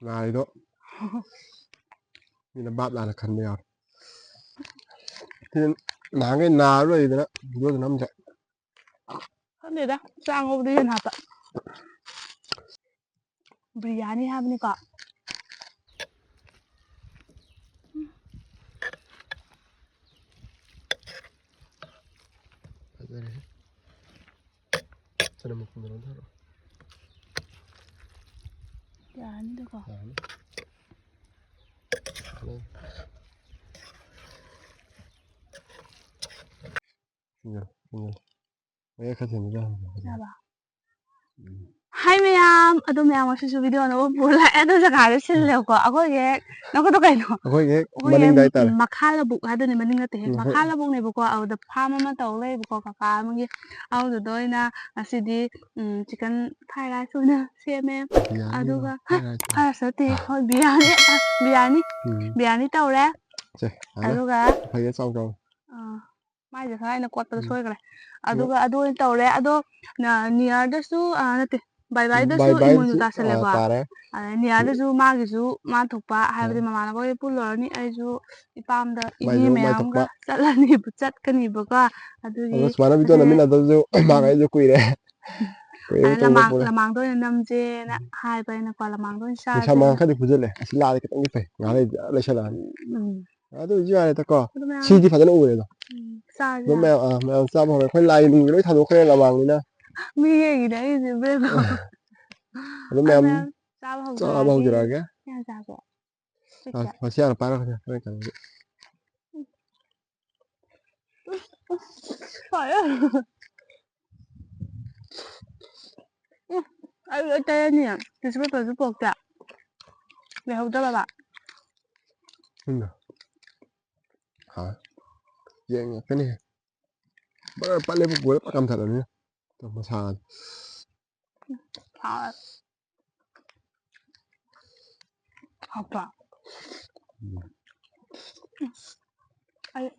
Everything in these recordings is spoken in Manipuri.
ꯉꯥꯏꯗꯣ ꯃꯤꯅ ꯕꯥꯞ ꯂꯥꯟꯅ ꯈꯟꯕ ꯌꯥꯎꯔꯦ ꯁꯤꯅ ꯅꯍꯥꯟꯈꯩ ꯅꯥꯔ ꯂꯩꯗꯅ ꯚꯤꯗꯤꯑꯣꯗ ꯅꯝꯗ꯭ꯔꯦ ꯈꯪꯗꯦꯗ ꯆꯥꯛ ꯉꯧꯕꯗ ꯌꯦꯟ ꯍꯥꯞꯄ ꯕꯤꯔꯌꯥꯅꯤ ꯍꯥꯏꯕꯅꯤꯀꯣ ꯐꯖꯔꯦ ꯆꯅꯝ ꯃꯈꯨꯝꯗ ꯂꯧꯊꯔꯣ ꯌꯥꯔꯅꯤꯗꯀꯣ ꯌꯥꯔꯅꯤ ꯃꯌꯦꯛ ꯈꯔ ꯊꯦꯡꯅ ꯌꯥꯕ ꯍꯥꯏ ꯃꯌꯥꯝ ꯑꯗꯣ ꯃꯌꯥꯝ ꯉꯁꯤꯁꯨ ꯚꯤꯗꯤꯑꯣ ꯑꯅꯧꯕ ꯄꯨꯔ ꯂꯥꯛꯑꯦ ꯑꯗꯣ ꯖꯒꯥꯗ ꯁꯤꯜꯂꯦꯕꯀꯣ ꯑꯩꯈꯣꯏꯒꯤ ꯍꯦꯛ ꯅꯈꯣꯏꯗꯣ ꯀꯩꯅꯣ ꯑꯩꯈꯣꯏꯒꯤ ꯍꯦꯛ ꯑꯩꯈꯣꯏꯒꯤ ꯃꯅꯤꯡꯗ ꯍꯥꯏꯇꯥꯔꯦ ꯃꯈꯥ ꯂꯧꯕꯨꯛ ꯍꯥꯏꯗꯣꯏꯅꯦ ꯃꯅꯤꯡ ꯅꯠꯇꯦꯍꯦ ꯑꯩꯈꯣꯏ ꯃꯈꯥ ꯂꯧꯕꯨꯛꯅꯦꯕꯀꯣ ꯑꯗꯨꯗ ꯐꯥꯔꯝ ꯑꯃ ꯇꯧ ꯂꯩꯌꯦꯕꯀꯣ ꯀꯀꯥ ꯑꯃꯒꯤ ꯑꯗꯨꯗ ꯑꯣꯏꯅ ꯉꯁꯤꯗꯤ ꯆꯤꯛꯀꯟ ꯐ꯭ꯔꯥꯏ ꯔꯥꯏꯁ ꯑꯣꯏꯅ ꯁꯦꯝꯃꯦ ꯕꯤꯔꯌꯥꯅꯤꯔꯣ ꯑꯗꯨꯒ ꯐ꯭ꯔꯥꯏ ꯔꯥꯏꯁ ꯐꯔꯁ ꯅꯠꯇꯦ ꯍꯣꯏ ꯕꯤꯔꯌꯥꯅꯤ ꯕꯤꯔꯌꯥꯅꯤ ꯇꯧꯔꯦ ꯁꯦ ꯍꯥꯟꯅ ꯑꯗꯨꯒ ꯐꯩꯌꯦ ꯆꯥꯎ ꯆꯥꯎ ꯃꯥꯏꯁꯦ ꯈꯔ ꯑꯩꯅ ꯀꯣꯠꯄꯗ ꯁꯣꯏꯈ꯭ꯔꯦ ꯑꯗꯨꯒ ꯑꯗꯨ ꯑꯣꯏꯅ ꯇꯧꯔꯦ ꯑꯗꯣ ꯅꯤꯌꯔꯗꯁꯨ ꯅꯠꯇꯦ ꯕꯥꯏ ꯕꯥꯏꯗꯁꯨ ꯏꯃꯣꯏꯅꯨ ꯇꯥꯁꯜꯂꯦꯀꯣ ꯇꯥꯔꯦ ꯑꯗꯩ ꯅꯤꯌꯥꯗꯁꯨ ꯃꯥꯒꯤꯁꯨ ꯃꯥ ꯊꯣꯛꯄ ꯍꯥꯏꯕꯗꯤ ꯃꯃꯥꯟꯅꯕꯈꯩ ꯄꯨꯜꯂꯨꯔꯅꯤ ꯑꯩꯁꯨ ꯏꯄꯥꯝꯗ ꯏꯅꯦ ꯃꯥꯏꯁꯨ ꯃꯥꯏ ꯃꯌꯥꯝꯒ ꯊꯣꯛꯄ ꯆꯠꯀꯅꯤꯕꯀꯣ ꯑꯗꯨꯒꯤ ꯑꯗꯣ ꯁꯨꯃꯥꯏꯅ ꯚꯤꯗꯤꯑꯣ ꯉꯁꯥꯏ ꯅꯝꯃꯤꯟꯅꯗꯕꯁꯨ ꯃꯥꯒ ꯑꯩꯁꯨ ꯀꯨꯏꯔꯦ ꯀꯨꯏꯔꯦ ꯇꯧꯕ ꯄꯨꯔꯦ ꯂꯃꯥꯡꯗ ꯑꯣꯏꯅ ꯅꯝꯖꯦꯅ ꯍꯥꯏꯕ ꯑꯩꯅꯀꯣ ꯂꯃꯥꯡꯗ ꯑꯣꯏꯅ ꯅꯨꯡꯁꯥ ꯆꯥꯁꯦꯅ ꯃꯉꯥꯜ ꯈꯔꯗꯤ ꯐꯨꯖꯤꯜꯂꯦ ꯑꯁꯤ ꯂꯥꯛꯑꯗꯤ ꯈꯤꯇꯪꯗꯤ ꯐꯩ ꯉꯥꯏꯍꯥꯛ ꯂꯩꯁꯜꯂꯛꯑꯅꯤ ꯎꯝ ꯑꯗꯨ ꯑꯣꯏꯁꯨ ꯌꯥꯔꯦꯗꯀꯣ ꯑꯗꯨ ꯃꯌꯥꯝ ꯁꯤꯗꯤ ꯐꯖꯅ ꯎꯔꯦꯗꯣ ꯆꯥꯁꯦ ꯑꯗꯨꯝ ꯌꯥꯔꯦ ꯃꯌꯥꯝ ꯆꯥꯕ ꯍꯧꯔꯦ ꯑꯩꯈꯣꯏ ꯂꯥꯏ ꯅꯨꯡꯒꯤ ꯂꯣꯏ ꯊꯥꯗꯣꯛꯈ꯭ꯔꯦ ꯂꯃꯥꯡꯅꯤꯅ ꯃꯤꯒꯤꯅꯦ ꯑꯩꯁꯦ ꯏꯕꯦꯝꯃ ꯑꯗꯨꯝ ꯑꯗꯨ ꯃꯌꯥꯝ ꯃꯌꯥꯝ ꯆꯥꯕ ꯍꯧꯖꯔꯛꯑꯒꯦ ꯀꯌꯥ ꯆꯥꯒꯦ ꯃꯁꯤ ꯍꯥꯟꯅ ꯄꯥꯏꯔꯛꯑꯣ ꯑꯩ ꯇꯩꯔꯅꯤ ꯇꯤꯁꯨ ꯄꯦꯄꯔꯁꯨ ꯄꯣꯛꯇꯦ ꯂꯩꯍꯧꯗ꯭ꯔꯕ ꯌꯦꯡꯉꯛꯀꯅꯤ ꯕꯔ ꯄꯠꯂꯦꯕꯨ ꯄꯨꯔ ꯄꯠ ꯀꯥꯝꯊꯠꯂꯅꯤ ꯃꯁꯥꯗꯣ ꯍꯥꯎꯇ꯭ꯔꯣ ꯑꯩ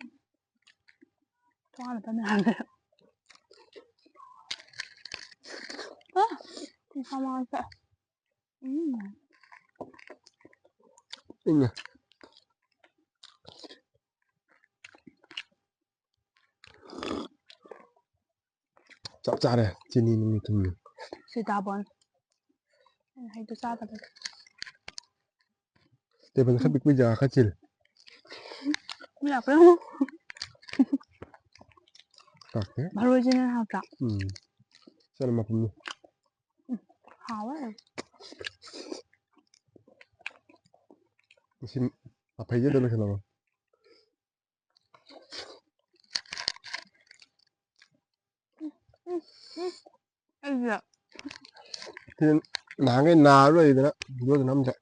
ꯏꯪꯉꯦ ꯆꯞ ꯆꯥꯔꯦ ꯆꯤꯅꯤ ꯅꯨꯡꯅꯤ ꯊꯨꯝꯅꯤ ꯁꯤꯇꯥꯕꯣꯟ ꯑꯩꯅ ꯍꯩꯗꯣ ꯆꯥꯗꯕꯒꯤ ꯇꯦꯕꯜ ꯈꯔ ꯄꯤꯛꯄꯩ ꯖꯒꯥ ꯈꯔ ꯆꯤꯜꯂꯦ ꯃꯔꯣꯏꯁꯤꯅ ꯍꯥꯎꯇ꯭ꯔꯥ ꯆꯅꯝ ꯃꯄꯨꯝꯅꯤ ꯍꯥꯎꯋꯦ ꯃꯁꯤ ꯃꯐꯩꯁꯦ ꯑꯝꯇ ꯂꯣꯏꯁꯤꯜꯂꯝꯃꯣ ꯑꯩꯁꯦ ꯁꯤꯅ ꯅꯍꯥꯟꯈꯩ ꯅꯥꯔ ꯂꯩꯗꯅ ꯚꯤꯗꯤꯑꯣꯗ ꯅꯝꯗ꯭ꯔꯦ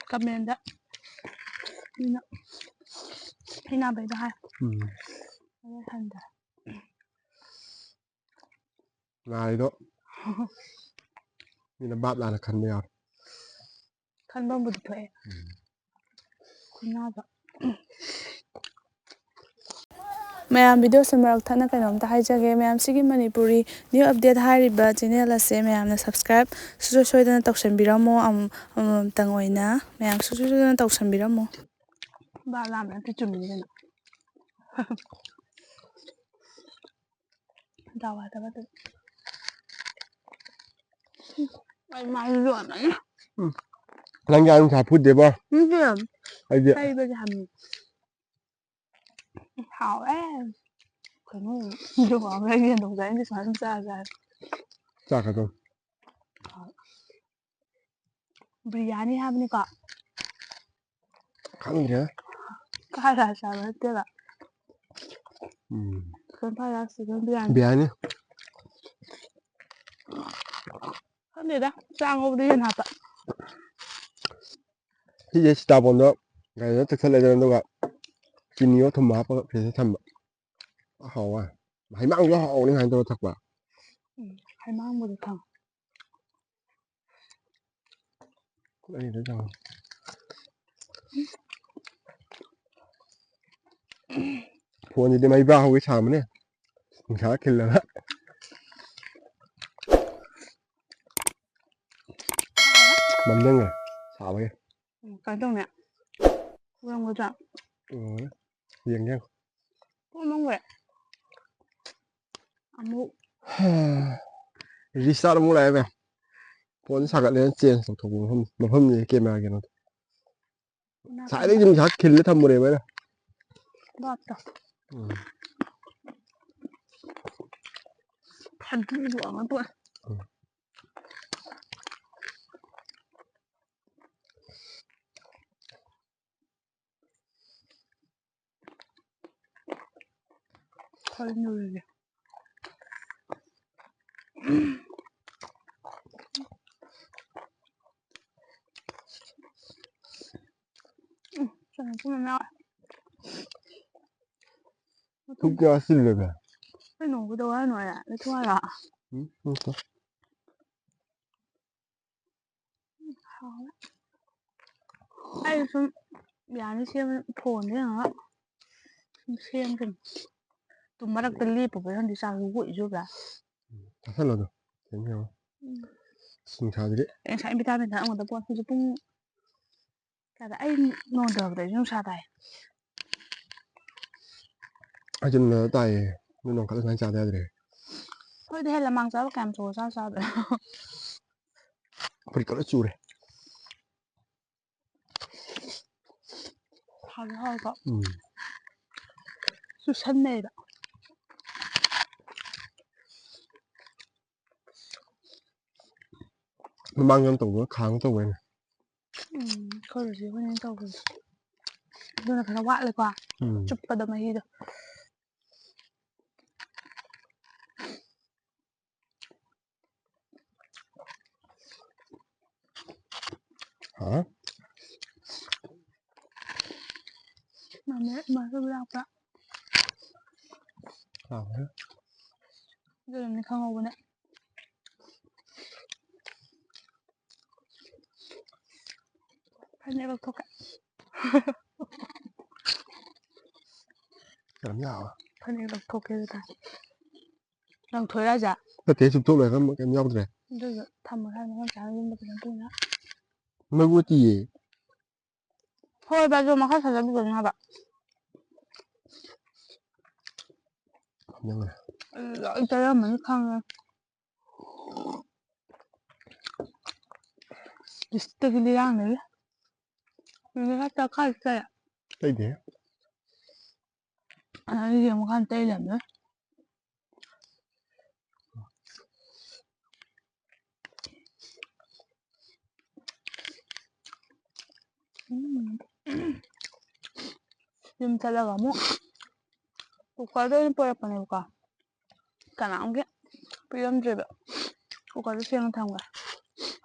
ꯀꯃꯦꯟꯗ ꯃꯤꯅ ꯍꯩꯅꯕꯩꯗꯣ ꯍꯥꯏ ꯍꯟꯗ꯭ꯔꯦ ꯉꯥꯏꯗꯣ ꯃꯤꯅ ꯕꯥꯞ ꯂꯥꯟꯅ ꯈꯟꯕ ꯌꯥꯎꯔꯦ ꯈꯟꯐꯝꯕꯨꯗꯤ ꯊꯣꯛꯑꯦ ꯈꯨꯟꯅꯥꯗꯣ ꯃꯌꯥꯝ ꯚꯤꯗꯤꯑꯣꯁꯦ ꯃꯔꯛ ꯊꯠꯅ ꯀꯩꯅꯣꯝꯇ ꯍꯥꯏꯖꯒꯦ ꯃꯌꯥꯝ ꯁꯤꯒꯤ ꯃꯅꯤꯄꯨꯔꯤ ꯅ꯭ꯌꯨ ꯑꯞꯗꯦꯠ ꯍꯥꯏꯔꯤꯕ ꯆꯦꯅꯦꯜ ꯑꯁꯦ ꯃꯌꯥꯝꯅ ꯁꯕꯁꯀ꯭ꯔꯥꯏꯞ ꯁꯨꯡꯁꯣꯏ ꯁꯣꯏꯗꯅ ꯇꯧꯁꯟꯕꯤꯔꯝꯃꯣ ꯑꯃꯃꯝꯇꯪ ꯑꯣꯏꯅ ꯃꯌꯥꯝ ꯁꯨꯡꯁꯣꯏ ꯁꯣꯏꯗꯅ ꯇꯧꯁꯟꯕꯤꯔꯝꯃꯣ ꯕꯥꯞ ꯂꯥꯟꯕ ꯅꯠꯇꯦ ꯆꯨꯝꯃꯤꯅꯤ ꯀꯩꯅꯣ ꯗꯥꯎ ꯌꯥꯗꯕ ꯑꯩ ꯃꯥꯏꯁꯦ ꯂꯣꯏꯔꯝꯃꯅꯤ ꯅꯪꯗꯤ ꯑꯥ ꯅꯨꯡꯁꯥ ꯐꯨꯗꯦꯕꯣ ꯑꯩꯗꯤ ꯇꯩꯕꯒꯤ ꯍꯥꯝꯃꯤ ꯍꯥꯎꯋꯦ ꯀꯩꯅꯣ ꯌꯦꯟ ꯊꯣꯡ ꯆꯥꯅꯤꯡꯗꯦ ꯁꯨꯃꯥꯏꯅ ꯁꯨꯝ ꯆꯥꯔꯁꯨ ꯌꯥꯔꯦ ꯆꯥꯛꯀꯗꯧꯅꯤ ꯕꯤꯔꯌꯥꯅꯤ ꯍꯥꯏꯕꯅꯤꯀꯣ ꯈꯪꯗ꯭ꯔꯦꯗ ꯐ꯭ꯔꯥꯏ ꯔꯥꯏꯁ ꯍꯥꯏꯕ ꯅꯠꯇꯦꯕ chicken fry rice chicken biryani ꯈꯪꯗꯦꯗ ꯆꯥꯛ ꯉꯧꯕꯗ ꯌꯦꯟ ꯍꯥꯞꯄ ꯁꯤꯁꯦ ꯁꯤꯇꯥꯕꯣꯟꯗꯣ ꯒꯥꯔꯤꯗ ꯇꯛꯁꯜꯂꯦꯗꯅ ꯑꯗꯨꯒ ꯆꯤꯅꯤꯌꯣ ꯊꯨꯝꯃꯣ ꯍꯥꯞꯄꯒ ꯐ꯭ꯔꯤꯖꯇ ꯊꯝꯕ ꯍꯥꯎꯋꯦ ꯍꯩꯃꯥꯡꯁꯨ ꯍꯥꯎꯕꯅꯤ ꯁꯨꯃꯥꯏꯅ ꯇꯧꯔ ꯊꯛꯄ ꯍꯩꯃꯥꯡꯕꯨꯗꯤ ꯈꯪꯉꯦ ꯐꯣꯟꯁꯤꯗꯤ ꯃꯩꯕꯥ ꯍꯧꯒꯩ ꯁꯥꯝꯕꯅꯦ ꯅꯨꯡꯁꯥꯗ ꯈꯤꯜꯂꯒ ꯃꯝꯖꯪꯈ꯭ꯔꯦ ꯁꯥꯕꯒꯤ ꯀꯩꯅꯣ ꯇꯧꯅꯦ ꯎꯔꯝꯒꯗ꯭ꯔꯥ ꯌꯦꯡꯒꯦ ꯎꯔꯝꯈ꯭ꯔꯦ ꯑꯃꯨꯛ ꯔꯤꯁꯇꯥꯔꯠ ꯑꯃꯨꯛ ꯂꯥꯛꯑꯦ ꯃꯌꯥꯝ ꯐꯣꯟꯁꯦ ꯁꯥꯒꯠꯂꯦꯅ ꯆꯦꯟꯖ ꯇꯧꯊꯣꯛꯄ ꯃꯐꯝꯁꯦ ꯀꯦꯃꯦꯔꯥ ꯀꯩꯅꯣꯗꯣ ꯅꯥꯀꯟꯗ ꯁꯥꯏꯗꯩ ꯅꯨꯡꯁꯥ ꯈꯤꯜꯂ ꯊꯝꯃꯨꯔꯦꯕ ꯑꯩꯅ ꯕꯥꯞꯇꯣ ꯎꯝ ꯐꯗꯤꯗꯣ ꯑꯃ ꯇꯣꯛꯑꯦ ꯎꯝ ꯈꯜꯂꯨꯔꯤꯒꯦ ꯆꯪꯉꯛꯄ ꯌꯥꯎꯋꯦ ꯄꯨꯛ ꯀꯌꯥ ꯆꯤꯜꯂꯦꯕ ꯀꯩꯅꯣ ꯀꯩꯗꯧ ꯍꯥꯏꯅꯣ ꯂꯩꯊꯧ ꯍꯥꯏꯔꯣ ꯍꯥꯎꯋꯦ ꯑꯩ ꯁꯨꯝ ꯌꯥꯅꯤ ꯁꯦꯝꯕ ꯐꯣꯟꯗ ꯌꯦꯡꯉꯒ ꯁꯨꯝ ꯁꯦꯝꯒꯤꯕꯅꯦ ꯇꯨ ꯃꯔꯛꯇ ꯂꯦꯞꯄꯨꯕꯩꯔ ꯈꯪꯗꯦ ꯆꯥꯛꯁꯨ ꯑꯣꯛꯏꯁꯨꯕ꯭ꯔꯥ ꯆꯥꯁꯜꯂꯣ ꯑꯗꯨꯝ ꯅꯨꯡꯁꯥꯁꯤꯗꯤ ꯉꯁꯥꯏ ꯚꯤꯇꯥꯃꯤꯟ ꯊꯛꯑꯝꯒꯗꯕ ꯄꯣꯠ ꯍꯧꯖꯤꯛ ꯄꯨꯡ ꯀꯌꯥꯗ ꯑꯩ ꯅꯣꯡꯊꯕꯗꯁꯨ ꯅꯨꯡꯁꯥ ꯇꯥꯏ ꯑꯩꯁꯨ ꯅꯨꯡꯗꯥꯡꯗ ꯇꯥꯏꯌꯦ ꯑꯗꯨ ꯅꯣꯡꯈꯠꯂ ꯁꯨꯃꯥꯏꯅ ꯆꯥꯗ ꯌꯥꯗ꯭ꯔꯦ ꯍꯣꯏꯗꯤ ꯍꯦ ꯂꯃꯥꯡ ꯆꯥꯕ ꯀꯌꯥꯝ ꯆꯥꯗꯣꯏꯅꯣ ꯐꯨꯔꯤꯠꯀ ꯂꯣꯏ ꯆꯨꯔꯦ ꯍꯥꯎꯗꯤ ꯍꯥꯎꯋꯤꯀꯣ ꯎꯝ ꯆꯨꯁꯟꯅꯩꯕ ꯃꯃꯥꯡꯗ ꯇꯧꯕꯒ ꯈꯥꯡ ꯇꯧꯕꯩꯅꯦ ꯑꯩꯈꯣꯏ ꯔꯣꯖꯤ ꯍꯣꯏꯅ ꯇꯧꯕꯁꯦ ꯑꯗꯨꯅ ꯈꯔ ꯋꯥꯠꯂꯦꯀꯣ ꯎꯝ ꯆꯨꯞꯄꯗ ꯃꯍꯤꯗꯣ ꯍꯥ ꯃꯥꯁꯨ ꯂꯥꯛꯄ꯭ꯔꯥ ꯑꯗꯨꯅꯅꯤ ꯈꯪꯍꯧꯕꯅꯦ ꯐꯅꯦꯛ ꯂꯧꯊꯣꯛꯀꯦ ꯌꯥꯝ ꯌꯥꯎꯋꯦ ꯐꯅꯦꯛ ꯂꯧꯊꯣꯛꯀꯦ ꯑꯗꯨꯗꯤ ꯂꯪꯊꯣꯏꯔꯥ ꯍꯥꯏꯖꯦ ꯅꯠꯇꯦ ꯆꯨꯞꯊꯣꯛ ꯂꯣꯏꯔꯒ ꯀꯩꯝ ꯌꯥꯎꯗ꯭ꯔꯦ ꯑꯗꯨꯏꯁꯨ ꯊꯝꯃꯣ ꯍꯥꯏꯕ ꯅꯪ ꯆꯥꯅ ꯌꯨꯝꯗ ꯀꯩꯅꯣ ꯇꯧꯅ ꯃꯔꯨ ꯅꯠꯇꯤꯌꯦ ꯍꯣꯏꯕ ꯑꯗꯣ ꯃꯈꯥ ꯆꯠꯊꯕꯤꯒꯅꯨ ꯍꯥꯏꯕ ꯂꯣꯏ ꯇꯩꯔꯝꯃꯅꯤ ꯈꯪꯉꯦ ꯂꯤꯁꯇꯒꯤ ꯂꯤꯌꯥꯡꯗꯒꯤ ꯇꯈꯥꯏ ꯇꯩ ꯇꯩꯗꯦꯍꯦ ꯌꯦꯡꯕꯀꯥꯟ ꯇꯩ ꯂꯩꯔꯝꯗꯣꯏ ꯌꯨꯝ ꯆꯠꯂꯒ ꯑꯃꯨꯛ ꯀꯨꯀꯔꯗ ꯑꯣꯏꯅ ꯄꯨꯔꯛꯄꯅꯦꯕꯀꯣ ꯀꯅꯥꯝꯒꯤ ꯄꯤꯔꯝꯗ꯭ꯔꯦꯕ ꯀꯨꯀꯔꯗ ꯐꯦꯡꯉ ꯊꯝꯒ꯭ꯔꯦ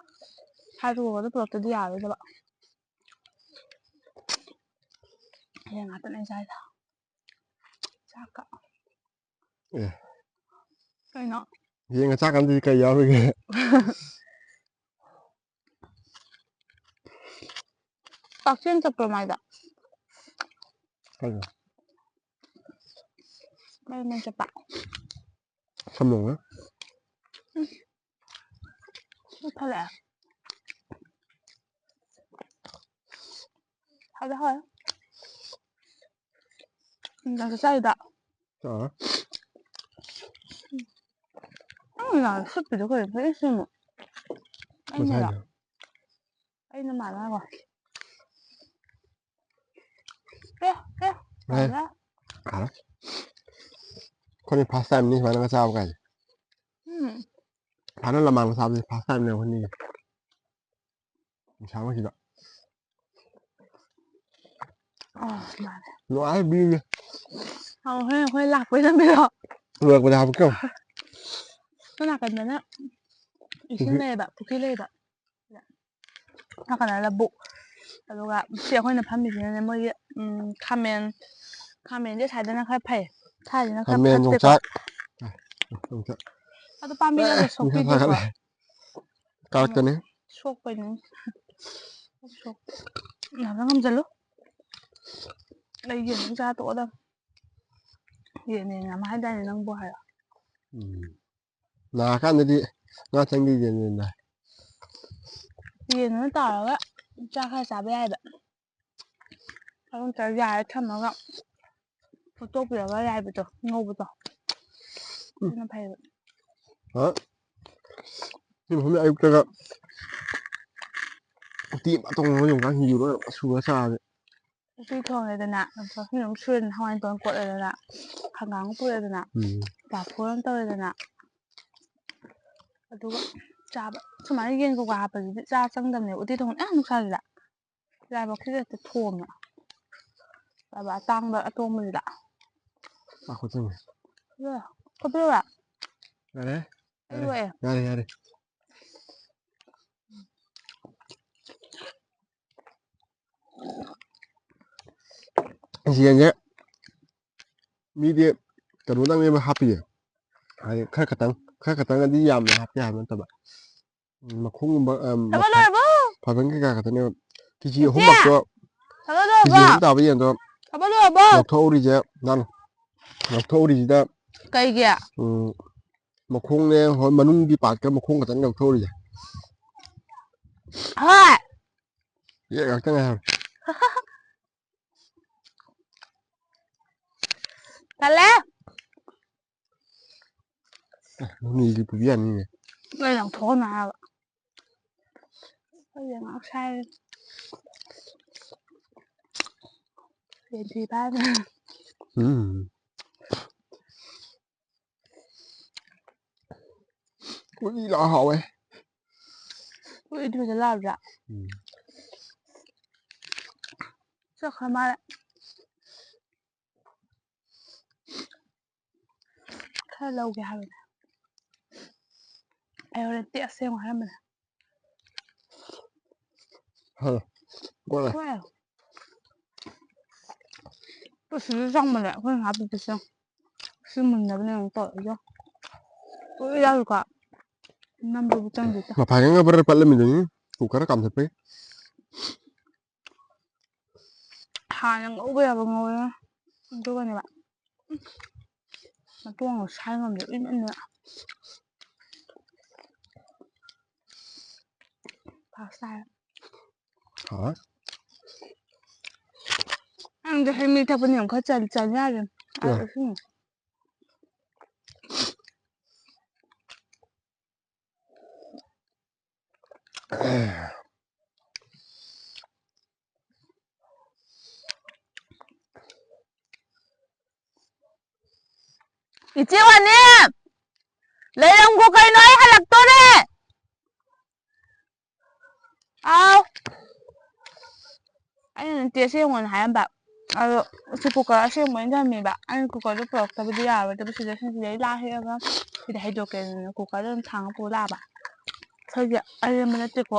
ꯍꯥꯏꯗꯤ ꯀꯨꯀꯔꯗ ꯄꯨꯔꯛꯇ꯭ꯔꯗꯤ ꯌꯥꯔꯔꯣꯏꯗꯕ ꯌꯦꯟ ꯉꯥꯛꯇꯅꯦ ꯑꯩ ꯆꯥꯏꯗꯣ ꯆꯥꯛꯀ ꯑꯦ ꯀꯩꯅꯣ ꯌꯦꯟꯒ ꯆꯥꯛꯀ ꯅꯠꯇ꯭ꯔꯗꯤ ꯀꯩ ꯌꯥꯎꯔꯤꯒꯦ ꯀꯛꯆꯦꯡ ꯆꯠꯄ꯭ꯔꯣ ꯃꯥꯏꯗ ꯀꯥꯏꯗ ꯃꯔꯤ ꯃꯔꯤ ꯆꯠꯄ ꯁꯝ ꯄꯨꯛ ꯊꯜꯂꯛꯑꯦ ꯍꯥꯎꯗꯤ ꯍꯥꯎꯋꯦ ꯅꯨꯡꯗꯥꯡ ꯆꯥꯛ ꯆꯥꯏꯗꯣ ꯆꯥꯔꯣꯏ ꯅꯪ ꯅꯅꯥꯛꯇ ꯁꯨꯠꯄꯤꯗꯣ ꯀꯩꯅꯣ ꯐꯖꯅ ꯁꯦꯝꯃꯣ ꯑꯩꯅꯔꯣ ꯃꯁꯥꯏꯅꯦ ꯑꯩꯅ ꯃꯥꯜꯂꯒ ꯑꯩꯈꯣꯏꯅꯤ ꯐꯥꯔꯁ ꯇꯥꯏꯝꯅꯤ ꯁꯨꯃꯥꯏꯅꯒ ꯆꯥꯕ ꯀꯥꯏꯁꯦ ꯎꯝ ꯍꯥꯟꯅ ꯂꯃꯥꯡꯗ ꯆꯥꯕꯁꯦ ꯐꯥꯔꯁ ꯇꯥꯏꯝꯅꯦ ꯑꯩꯈꯣꯏꯅꯤꯒꯤ ꯅꯨꯡꯁꯥꯃꯛꯁꯤꯗ ꯃꯥꯅꯦ ꯅꯨꯡꯉꯥꯏ ꯚ꯭ꯌꯨꯁꯦ ꯍꯣꯔꯦꯟ ꯑꯩꯈꯣꯏ ꯂꯥꯛꯄꯩ ꯂꯝꯕꯤꯗꯣ ꯂꯣꯏꯔꯛꯄꯗ ꯍꯥꯏꯕꯔꯛꯀꯦ ꯌꯦꯡꯉꯨ ꯁꯣꯝ ꯅꯥꯀꯟꯗꯅ ꯏꯁꯤꯡ ꯄꯨꯈ꯭ꯔꯤ ꯂꯩꯌꯦꯕ ꯄꯨꯈ꯭ꯔꯤ ꯂꯩꯌꯦꯕ ꯅꯥꯀꯟꯗꯅ ꯂꯧꯕꯨꯛ ꯑꯗꯨꯒ ꯁꯤ ꯑꯩꯈꯣꯏꯅ ꯐꯝꯃꯤꯁꯤꯅꯅꯦ ꯃꯣꯏꯒꯤ ꯈꯥꯃꯦꯟꯁꯦ ꯑꯁꯥꯏꯗꯅ ꯈꯔ ꯐꯩ ꯁꯥꯏꯁꯤꯅ ꯈꯔ ꯈꯥꯃꯦꯟ ꯐꯠꯇꯦꯀꯣ ꯌꯣꯡꯆꯥꯛ ꯑꯗꯣ ꯄꯥꯝꯕꯤꯗꯒ ꯅꯨꯡꯁꯥ ꯁꯣꯛꯄꯤꯗꯦꯀꯣ ꯁꯥꯒꯠꯂꯦ ꯀꯥꯔꯛꯀꯅꯤ ꯁꯣꯛꯄꯩꯅꯤ ꯉꯝꯖ ꯉꯝꯖꯜꯂꯨ ꯑꯩ ꯌꯦꯟ ꯑꯃ ꯆꯥꯔ ꯇꯣꯛꯑꯗꯝꯅꯤ ꯌꯦꯟ ꯌꯥꯝ ꯍꯥꯏꯗꯥꯏꯅꯦ ꯅꯪꯕꯨ ꯍꯥꯏꯔꯣ ꯅꯥꯔꯀꯥꯟꯗꯗꯤ ꯉꯥ ꯆꯪꯕꯤ ꯌꯦꯟ ꯅꯥꯏ ꯌꯦꯟꯗꯨꯅ ꯇꯥꯎꯔꯒ ꯆꯥꯛ ꯈꯔ ꯆꯥꯕ ꯌꯥꯏꯕ ꯑꯗꯨꯝ ꯅꯠꯇ꯭ꯔꯒ ꯌꯥꯔꯦ ꯊꯝꯃꯒ ꯐꯨꯠꯇꯣꯛꯄꯤꯔꯒ ꯌꯥꯏꯕꯗꯣ ꯉꯧꯕꯗꯣ ꯑꯗꯨꯅ ꯐꯩꯌꯦꯕ ꯁꯤ ꯃꯐꯝꯗ ꯑꯌꯨꯛꯇꯒ ꯎꯇꯤ ꯑꯃ ꯊꯣꯡꯉꯒ ꯌꯣꯡꯆꯥꯛ ꯁꯤꯡꯖꯨꯒ ꯁꯨꯔ ꯆꯥꯔꯗꯤ ꯎꯇꯤ ꯊꯣꯡꯉꯦꯗꯅ ꯌꯣꯡꯆꯥꯛ ꯁꯤꯡꯖꯨ ꯑꯃ ꯁꯨꯔꯦꯗꯅ ꯍꯋꯥꯏ ꯃꯇꯣꯟ ꯀꯣꯠꯂꯦꯗꯅ ꯍꯪꯒꯥꯝ ꯑꯃ ꯄꯨꯔꯦꯗꯅ ꯄꯥꯐꯣꯔ ꯑꯃ ꯇꯧꯔꯦꯗꯅ ꯑꯗꯨꯒ ꯆꯥꯕ ꯁꯨꯃꯥꯏꯅ ꯌꯦꯟ ꯀꯧꯀꯥ ꯍꯥꯞꯄꯁꯤꯗꯤ ꯆꯥ ꯆꯪꯗꯕꯅꯦꯕ ꯎꯇꯤ ꯊꯣꯡꯕ ꯌꯥꯝ ꯅꯨꯡꯁꯥꯁꯤꯗ ꯂꯥꯏꯕꯛꯁꯤꯗ ꯍꯦꯛꯇ ꯊꯣꯝꯃꯦ ꯑꯇꯥꯡꯕ ꯑꯇꯣꯡꯕꯁꯤꯗ ꯐꯨꯠꯄꯤꯔꯨꯔꯥ ꯌꯥꯔꯦ ꯑꯩ ꯂꯣꯏꯔꯦ ꯌꯥꯔꯦ ꯌꯦꯟꯁꯦ ꯃꯤꯗꯤ ꯀꯩꯅꯣꯗꯪꯅꯦꯕ ꯍꯥꯞꯄꯤꯁꯦ ꯍꯥꯏꯗꯤ ꯈꯔ ꯈꯇꯪ ꯑꯗꯤ ꯌꯥꯝꯅ ꯍꯥꯞꯄꯦ ꯍꯥꯏꯕ ꯅꯠꯇꯕ ꯃꯈꯣꯡꯒꯨꯝꯕ ꯊꯕꯛ ꯂꯣꯏꯔꯕꯣ ꯐꯥꯏꯒꯟ ꯀꯩꯀꯥ ꯈꯛꯇꯅꯦꯕ ꯀꯦꯖꯤ ꯏꯆꯦ ꯑꯍꯨꯝꯃꯛꯇꯣ ꯊꯕꯛ ꯀꯦꯖꯤ ꯂꯣꯏꯔꯕꯣ ꯑꯍꯨꯝ ꯇꯥꯕ ꯌꯦꯟꯗꯣ ꯊꯕꯛ ꯂꯣꯏꯔꯕꯣ ꯂꯧꯊꯣꯛꯍꯧꯔꯤꯁꯦ ꯂꯧꯊꯣꯛꯎꯔꯤꯁꯤꯗ ꯀꯩꯒꯤ ꯃꯈꯣꯡꯅꯦ ꯍꯣꯏ ꯃꯅꯨꯡꯒꯤ ꯄꯥꯔꯠꯀ ꯃꯈꯣꯡ ꯈꯛꯇꯪ ꯂꯧꯊꯣꯛꯎꯔꯤꯁꯦ ꯍꯣꯏ ꯉꯥꯛꯇ ꯉꯥꯏꯍꯧꯔꯦ ꯇꯜꯂꯦ ꯅꯣꯅꯦꯒꯤ ꯄꯨꯕꯤ ꯌꯥꯅꯤꯅꯦ ꯂꯣꯏ ꯂꯪꯊꯣꯛꯑꯝꯃꯦ ꯍꯥꯏꯔꯒ ꯑꯩꯁꯦ ꯉꯥꯏꯍꯥꯛ ꯁꯥꯏꯔꯦ ꯌꯦꯟꯊꯤ ꯐꯥꯏꯕ ꯎꯏ ꯂꯥꯎ ꯍꯥꯎꯋꯦ ꯎꯏꯗꯤ ꯐꯖꯅ ꯂꯥꯎꯗ꯭ꯔꯥ ꯆꯠꯈ꯭ꯔ ꯃꯥꯜꯂꯦ ꯈꯔ ꯂꯧꯒꯦ ꯍꯥꯏꯕꯅꯦ ꯑꯩ ꯍꯣꯔꯦꯟ ꯇꯦꯁ ꯌꯦꯡꯉꯨ ꯍꯥꯏꯔꯝꯕꯅꯦ ꯁꯤꯁꯨ ꯆꯪꯕꯅꯦ ꯑꯩꯈꯣꯏꯅ ꯍꯥꯞꯄꯤꯕꯁꯦ ꯁꯤ ꯃꯨꯟꯅꯕꯅꯦ ꯑꯃꯨꯛ ꯇꯧꯔꯛꯏꯗꯣ ꯎꯏ ꯂꯥꯎꯏꯀꯣ ꯅꯝꯕꯕꯨ ꯆꯪꯗꯦꯗ ꯃꯐꯥꯏꯒꯟꯒ ꯕꯔ ꯄꯠꯂꯝꯃꯤꯗꯨꯅꯤ ꯀꯨꯀꯔꯗ ꯀꯥꯝꯊꯠꯄꯩ ꯍꯥꯟꯅ ꯉꯧꯕ ꯌꯥꯕ ꯉꯧꯔꯦ ꯑꯗꯨꯒꯅꯦꯕ ꯃꯇꯣꯡꯒ ꯁꯥꯏ ꯉꯝꯗꯦ ꯎꯏꯃꯟꯗꯅ ꯐꯔꯛ ꯇꯥꯔꯦ ꯅꯪꯗꯤ ꯍꯩ ꯃꯍꯤ ꯊꯛꯄꯅꯤꯅ ꯑꯃꯨꯛ ꯈꯔ ꯆꯟ ꯌꯥꯔꯦ ꯏꯆꯦ ꯋꯥꯅꯦ ꯂꯩꯔꯝꯈꯣ ꯀꯩꯅꯣ ꯑꯩ ꯍꯜꯂꯛꯇꯣꯔꯦ ꯑꯥꯎ ꯑꯩꯅ ꯇꯦꯁ ꯌꯦꯡꯉꯣꯅ ꯍꯥꯏꯔꯝꯕ ꯑꯗꯣ ꯁꯤ ꯀꯨꯀꯔ ꯑꯁꯦꯡꯕ ꯑꯣꯏꯅ ꯊꯝꯃꯦꯕ ꯑꯩꯅ ꯀꯨꯀꯔꯗꯣ ꯄꯨꯔꯛꯇꯕꯗꯤ ꯌꯥꯔꯣꯏꯗꯕ ꯁꯤꯗꯩ ꯂꯥ ꯍꯦꯛꯑꯒ ꯁꯤꯗ ꯍꯩꯗꯣꯛꯀꯦꯅ ꯀꯨꯀꯔꯗ ꯑꯗꯨꯝ ꯊꯥꯡꯉ ꯄꯨꯔ ꯂꯥꯛꯑꯕ ꯁꯩꯁꯦ ꯑꯔꯦꯝꯕ ꯅꯠꯇꯦꯀꯣ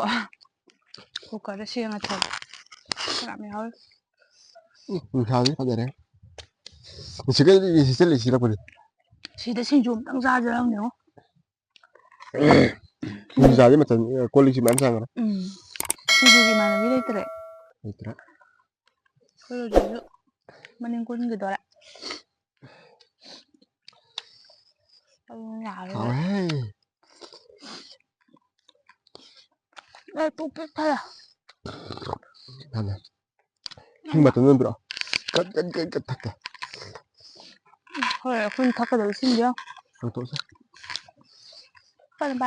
ꯀꯨꯀꯔꯗ ꯁꯦꯡꯉ ꯊꯝꯃꯦ ꯐꯅꯌꯥꯝ ꯌꯥꯎꯔꯤ ꯅꯨꯡꯁꯥꯁꯦ ꯐꯖꯔꯦ ꯅꯨꯡꯁꯤꯠꯀ ꯁꯤꯠꯂꯛꯄꯁꯦ ꯁꯤꯗ ꯁꯤꯡꯖꯨ ꯑꯝꯇꯪ ꯆꯥꯁꯤꯔ ꯈꯪꯗꯦꯉꯣ ꯁꯤꯡꯖꯨ ꯆꯥꯁꯦ ꯃꯆꯜ ꯀꯣꯜꯂꯤꯛꯁꯨ ꯃꯌꯥꯝ ꯆꯪꯉꯔꯣꯏ ꯁꯤꯡꯖꯨꯒꯤ ꯏꯃꯥꯟꯅꯕꯤ ꯂꯩꯇ꯭ꯔꯦ ꯂꯩꯇ꯭ꯔꯦ ꯑꯩꯈꯣꯏ ꯔꯣꯖꯤꯁꯨ ꯃꯅꯤꯡ ꯀꯨꯟꯈꯤꯗꯣꯔꯦ ꯑꯗꯨꯅ ꯌꯥꯔꯔꯣꯏ ꯍꯥꯎꯋꯦꯍꯦ ꯑꯩ ꯄꯨꯛ ꯄꯤꯛ ꯊꯜꯂꯦ ꯏꯁꯤꯡ ꯕꯥꯇꯤꯜ ꯑꯃ ꯄꯤꯔꯛꯑꯣ ꯒꯠ ꯊꯛꯀꯦ ꯍꯣꯏ ꯑꯩꯈꯣꯏꯅ ꯊꯛꯀꯗꯕ ꯏꯁꯤꯡꯁꯦ ꯌꯦꯡꯉꯣ ꯍꯥꯡꯇꯣꯛꯑꯁꯦ ꯄꯥꯏꯌꯨ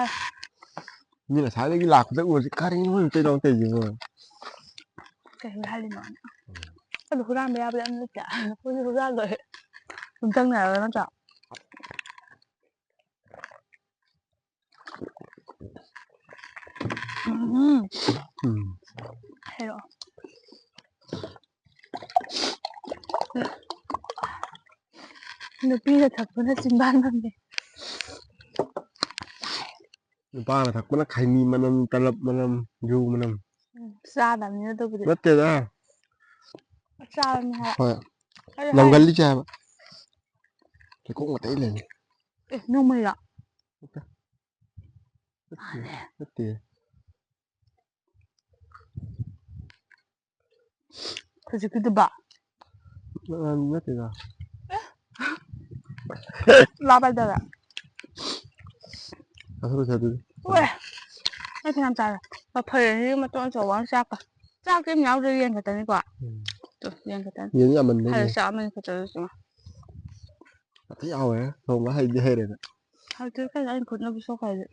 ꯃꯤ ꯉꯁꯥꯏꯗꯒꯤ ꯂꯥꯛꯄꯗ ꯎꯔꯁꯤ ꯀꯔꯤꯅꯣ ꯃꯣꯏ ꯃꯇꯩ ꯇꯧꯔꯤꯁꯤꯕꯣ ꯀꯩ ꯍꯨꯔꯥꯜꯂꯤꯅꯣꯅ ꯑꯗꯨ ꯍꯨꯔꯥꯟꯕ ꯌꯥꯕꯗꯤ ꯑꯝ ꯅꯠꯇꯦ ꯑꯩꯈꯣꯏꯁꯨ ꯍꯨꯔꯥꯜꯂꯣꯏ ꯌꯨꯝꯊꯪꯅꯔꯒ ꯅꯠꯇ꯭ꯔꯣ ꯍꯥꯏꯔꯛꯑꯣ ꯅꯨꯄꯤꯅ ꯊꯛꯄꯅ ꯆꯤꯟꯕꯥꯟ ꯉꯝꯗꯦ ꯅꯨꯄꯥꯅ ꯊꯛꯄꯅ ꯈꯩꯅꯤ ꯃꯅꯝ ꯇꯂꯞ ꯃꯅꯝ ꯌꯨ ꯃꯅꯝ ꯆꯥꯗꯕꯅꯤꯅ ꯑꯗꯨꯕꯨꯗꯤ ꯅꯠꯇꯦꯗ ꯆꯥꯕꯅꯤ ꯍꯥꯏꯕ ꯍꯣꯏ ꯑꯩ ꯍꯥꯏ ꯅꯝꯒꯜꯂꯤꯁꯦ ꯍꯥꯏꯕ ꯂꯩꯈꯣꯝ ꯉꯥꯛꯇ ꯂꯩꯔꯝꯃꯤ ꯑꯦ ꯅꯣꯡꯃꯩꯔꯣ ꯅꯠꯇꯦ ꯍꯧꯖꯤꯛꯀꯤꯗꯨꯕꯣ ꯅꯠꯇꯦꯗ ꯂꯥꯛ ꯀꯩꯗꯧꯔꯦ ꯑꯩ ꯐꯅꯌꯥꯝ ꯆꯥꯔꯦ ꯐꯩꯔꯦ ꯃꯇꯣꯟ ꯑꯆꯧꯕ ꯑꯃ ꯆꯥꯛꯀ ꯆꯥꯛ ꯀꯩꯝ ꯌꯥꯎꯗ꯭ꯔꯦ ꯌꯦꯟ ꯈꯛꯇꯅꯤꯀꯣ ꯌꯦꯟ ꯈꯛꯇꯅꯤ ꯌꯦꯟ ꯌꯥꯝꯃꯟꯕꯩꯅꯦ ꯐꯔꯦ ꯆꯥꯛ ꯑꯃꯅꯤ ꯈꯛꯇꯗꯁꯨ ꯑꯇꯩ ꯌꯥꯎꯋꯦ ꯊꯣꯡꯕ ꯍꯩꯗꯤ ꯍꯩꯔꯦꯅ ꯍꯧꯖꯤꯛ ꯀꯩꯅꯣ ꯑꯩꯅ ꯈꯨꯠꯅꯕꯨ ꯁꯣꯛꯈ꯭ꯔꯗꯤ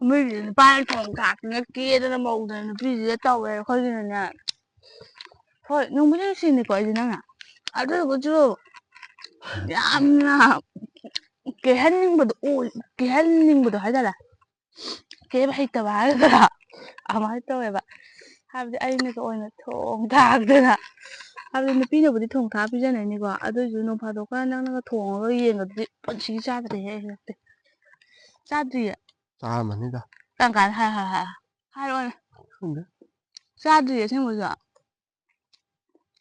ꯃꯣꯏꯒꯤ ꯅꯨꯄꯥꯅ ꯊꯣꯡ ꯊꯥꯛꯇꯅ ꯀꯦꯗꯅ ꯃꯧꯗꯅ ꯅꯨꯄꯤꯁꯤꯗ ꯇꯧꯋꯦ ꯑꯩꯈꯣꯏꯒꯤꯅꯅꯦ ꯍꯣꯏ ꯅꯨꯡꯕꯨꯗꯤ ꯅꯨꯡꯁꯤꯅꯤꯀꯣ ꯑꯩꯗꯤ ꯅꯪꯅ ꯑꯗꯨꯕꯨꯁꯨ ꯌꯥꯝꯅ ꯀꯦꯍꯟꯅꯤꯡꯕꯗꯣ ꯍꯥꯏꯇꯥꯔꯦ ꯀꯦꯕ ꯍꯩꯇꯕ ꯍꯥꯏꯒꯗ꯭ꯔꯥ ꯑꯗꯨꯃꯥꯏꯅ ꯇꯧꯋꯦꯕ ꯍꯥꯏꯕꯗꯤ ꯑꯩꯅꯒ ꯑꯣꯏꯅ ꯊꯣꯡ ꯊꯥꯛꯇꯅ ꯍꯥꯏꯕꯗꯤ ꯅꯨꯄꯤꯅꯕꯨꯗꯤ ꯊꯣꯡ ꯊꯥꯛꯑ ꯄꯤꯖꯅꯩꯅꯤꯀꯣ ꯑꯗꯨꯏꯁꯨ ꯅꯣꯡ ꯐꯥꯗꯣꯛꯀ ꯅꯪꯅꯒ ꯊꯣꯡꯉꯒ ꯌꯦꯡꯒꯗꯨꯗꯤ ꯄꯨꯟꯁꯤꯒꯤ ꯆꯥꯗ꯭ꯔꯤꯍꯦ ꯑꯩ ꯍꯩꯅꯗꯦ ꯆꯥꯗ꯭ꯔꯤꯌꯦ ꯆꯥꯔꯝꯃꯅꯤꯗ ꯀꯔꯝ ꯀꯥꯟꯗ ꯍꯥꯏꯔꯛꯑꯣꯅꯦ ꯈꯪꯗꯦ ꯆꯥꯗ꯭ꯔꯤꯌꯦ ꯑꯁꯦꯡꯕꯩꯁꯨ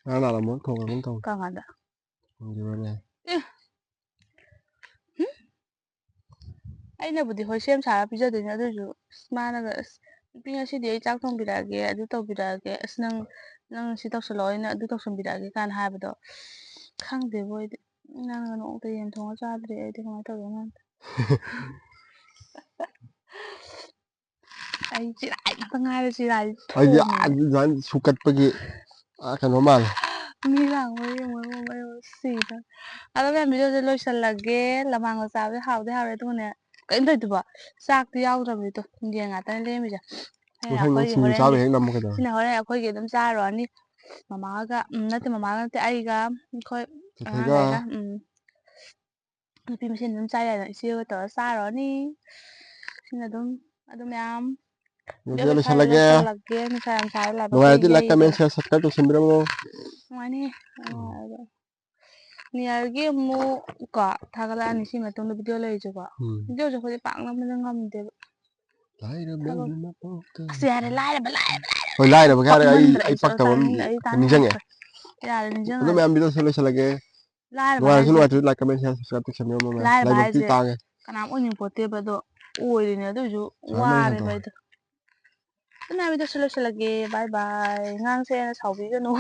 ꯉꯔꯥꯡ ꯂꯥꯛꯂꯝꯃꯒ ꯊꯣꯡꯒ꯭ꯔꯒꯨꯝ ꯇꯧꯕꯅꯦ ꯀꯔꯝ ꯀꯥꯟꯗ ꯊꯣꯡꯈꯤꯕ꯭ꯔꯅꯦ ꯑꯩꯅꯕꯨꯗꯤ ꯍꯣꯏ ꯁꯦꯝ ꯁꯥꯔ ꯄꯤꯖꯗꯣꯏꯅꯦ ꯑꯗꯨꯑꯣꯏꯁꯨ ꯃꯥꯅꯒ ꯑꯁ ꯅꯨꯄꯤ ꯉꯁꯤꯗꯤ ꯑꯩ ꯆꯥꯛ ꯊꯣꯡꯕꯤꯔꯛꯑꯒꯦ ꯑꯗꯨ ꯇꯧꯕꯤꯔꯛꯑꯒꯦ ꯑꯁ ꯅꯪ ꯁꯤ ꯇꯧꯁꯜꯂꯛꯑꯣ ꯑꯩꯅ ꯑꯗꯨ ꯇꯧꯁꯟꯕꯤꯔꯛꯑꯒꯦ ꯀꯥꯏꯅ ꯍꯥꯏꯕꯗꯣ ꯈꯪꯗꯦꯕꯣ ꯑꯩꯗꯤ ꯅꯪꯅꯒ ꯅꯣꯡꯃꯇ ꯌꯦꯟ ꯊꯣꯡꯉ ꯆꯥꯗ꯭ꯔꯤ ꯑꯩꯗꯤ ꯀꯃꯥꯏꯅ ꯇꯧꯗꯣꯏꯅꯣ ꯈꯪꯗꯦ ꯑꯩ ꯆꯤꯔꯥꯏ ꯉꯥꯛꯇ ꯉꯥꯏꯔꯦ ꯆꯤꯔꯥꯏ ꯑꯩꯗꯤ ꯊꯣꯡꯉꯦ ꯑꯗꯨꯃꯥꯏꯅ ꯁꯨꯀꯠꯄꯒꯤ ꯀꯩꯅꯣ ꯃꯥꯜꯂꯦ ꯃꯤ ꯂꯥꯡꯕ ꯌꯦꯡꯕ ꯁꯤꯗ ꯑꯗꯣ ꯃꯌꯥꯝ ꯚꯤꯗꯤꯑꯣꯁꯦ ꯂꯣꯏꯁꯤꯜꯂꯒꯦ ꯂꯃꯥꯡꯒ ꯆꯥꯕꯗꯤ ꯍꯥꯎꯗꯤ ꯍꯥꯎꯔꯦ ꯑꯗꯨꯒꯅꯦ ꯀꯩꯅꯣ ꯇꯧꯗꯨꯕꯣ ꯆꯥꯛꯇꯤ ꯌꯥꯎꯗ꯭ꯔꯕꯅꯤꯗꯣ ꯌꯦꯟ ꯉꯥꯛꯇꯅꯦ ꯂꯦꯝꯃꯤꯁꯦ ꯃꯊꯪ ꯅꯪ ꯁꯤꯡꯖꯨ ꯆꯥꯕ ꯍꯦꯛ ꯅꯝꯃꯨ ꯀꯩꯗꯧꯔꯒꯦ ꯁꯤꯅ ꯍꯣꯔꯦꯟ ꯑꯩꯈꯣꯏꯒꯤ ꯑꯗꯨꯝ ꯆꯥꯔꯨꯔꯅꯤ ꯃꯃꯥꯒ ꯃꯃꯥꯒ ꯅꯠꯇꯦ ꯑꯩꯒ ꯑꯩꯈꯣꯏ ꯆꯤꯊꯣꯏꯒ ꯑꯉꯥꯡꯈꯩꯒ ꯅꯨꯄꯤ ꯃꯁꯦꯟ ꯑꯗꯨꯝ ꯆꯥ ꯌꯥꯏꯗꯅ ꯏꯆꯦꯒ ꯇꯧꯔ ꯆꯥꯔꯨꯔꯅꯤ ꯁꯤꯅ ꯑꯗꯨꯝ ꯃꯌꯥꯝ ꯁꯤꯗ ꯁ꯭ꯋꯥꯏꯗ ꯂꯣꯏꯁꯤꯜꯂꯒꯦ ꯂꯣꯏꯁꯤꯜꯂꯒꯦ ꯅꯨꯡꯁꯥ ꯌꯥꯝ ꯁꯥꯔꯦ ꯂꯥꯏꯕꯛꯁꯦ ꯅꯨꯡꯉꯥꯏꯔꯗꯤ ꯂꯥꯏꯛ ꯀꯃꯦꯟ ꯌꯩꯔꯦ ꯁꯤꯌꯔ ꯁꯕꯁꯀ꯭ꯔꯥꯏꯕ ꯇꯧꯁꯟꯕꯤꯔꯝꯃꯣ ꯅꯨꯡꯉꯥꯏꯅꯤ ꯅꯤꯌꯔꯒꯤ ꯑꯃꯨꯛ ꯀꯣ ꯊꯥꯒꯠꯂꯛꯑꯅꯤ ꯁꯤ ꯃꯇꯨꯡꯗ ꯚꯤꯗꯤꯑꯣ ꯂꯩꯔꯤꯁꯦꯀꯣ ꯚꯤꯗꯤꯑꯣꯁꯦ ꯑꯩꯈꯣꯏꯗꯤ ꯄꯥꯛꯅꯝꯕꯗ ꯉꯝꯗꯦꯕ ꯊꯕꯛ ꯂꯥꯏꯔꯕꯒꯤ ꯃꯄꯣꯛꯇ ꯑꯁ ꯌꯥꯔꯦ ꯂꯥꯏꯔꯕ ꯍꯣꯏ ꯂꯥꯏꯔꯕꯒꯤ ꯍꯥꯏꯔꯒ ꯄꯛꯃꯟꯗ꯭ꯔꯦ ꯑꯩ ꯄꯛꯇꯕ ꯑꯃ ꯇꯥꯅꯤꯡꯗ꯭ꯔꯦ ꯑꯩ ꯅꯤꯡꯁꯤꯡꯉꯦ ꯇꯥꯅꯤꯡꯉꯛꯇ꯭ꯔꯦ ꯌꯥꯔꯦ ꯑꯗꯨ ꯅꯤꯡꯁꯤꯡꯉꯅꯤ ꯃꯌꯥꯝ ꯚꯤꯗꯤꯑꯣꯁꯤ ꯂꯣꯏꯁꯤꯜꯂꯒꯦ ꯂꯥꯏꯔꯕ ꯅꯨꯡꯉꯥꯏꯔꯁꯨ ꯍꯥꯏꯁꯦ ꯅꯨꯡꯉꯥꯏꯇ꯭ꯔꯁꯨ ꯂꯥꯏꯛ ꯀꯃꯦꯟ ꯁꯤꯌꯔ ꯁꯕꯁꯀ꯭ꯔꯥꯏꯕ ꯇꯧꯁꯟꯕꯤꯔꯝꯃꯣ ꯃꯌꯥꯝ ꯂꯥꯏꯔꯕ ꯂꯥꯏꯕꯛꯇꯤ ꯍꯥꯏꯁꯦ ꯇꯥꯡꯉꯦ ꯀꯅꯥꯝ ꯑꯣꯏꯅꯤꯡꯄꯣꯠꯇꯦꯕ ꯑꯗꯣ ꯑꯣꯏꯔꯤꯅꯦ ꯑꯗꯨꯏꯁꯨ ꯁꯨꯃꯥꯏꯅ ꯂꯩ ꯋꯥꯔꯦꯕ ꯍꯦꯟꯗꯣꯛ ꯑꯩꯗꯣ ꯑꯗꯨꯅ ꯚꯤꯗꯤꯑꯣꯁꯤ ꯂꯣꯏꯁꯤꯜꯂꯒꯦ ꯕꯥꯏ ꯕꯥꯏ ꯉꯥꯡꯁꯦꯅ ꯁꯥꯎꯕꯤꯒꯅꯨ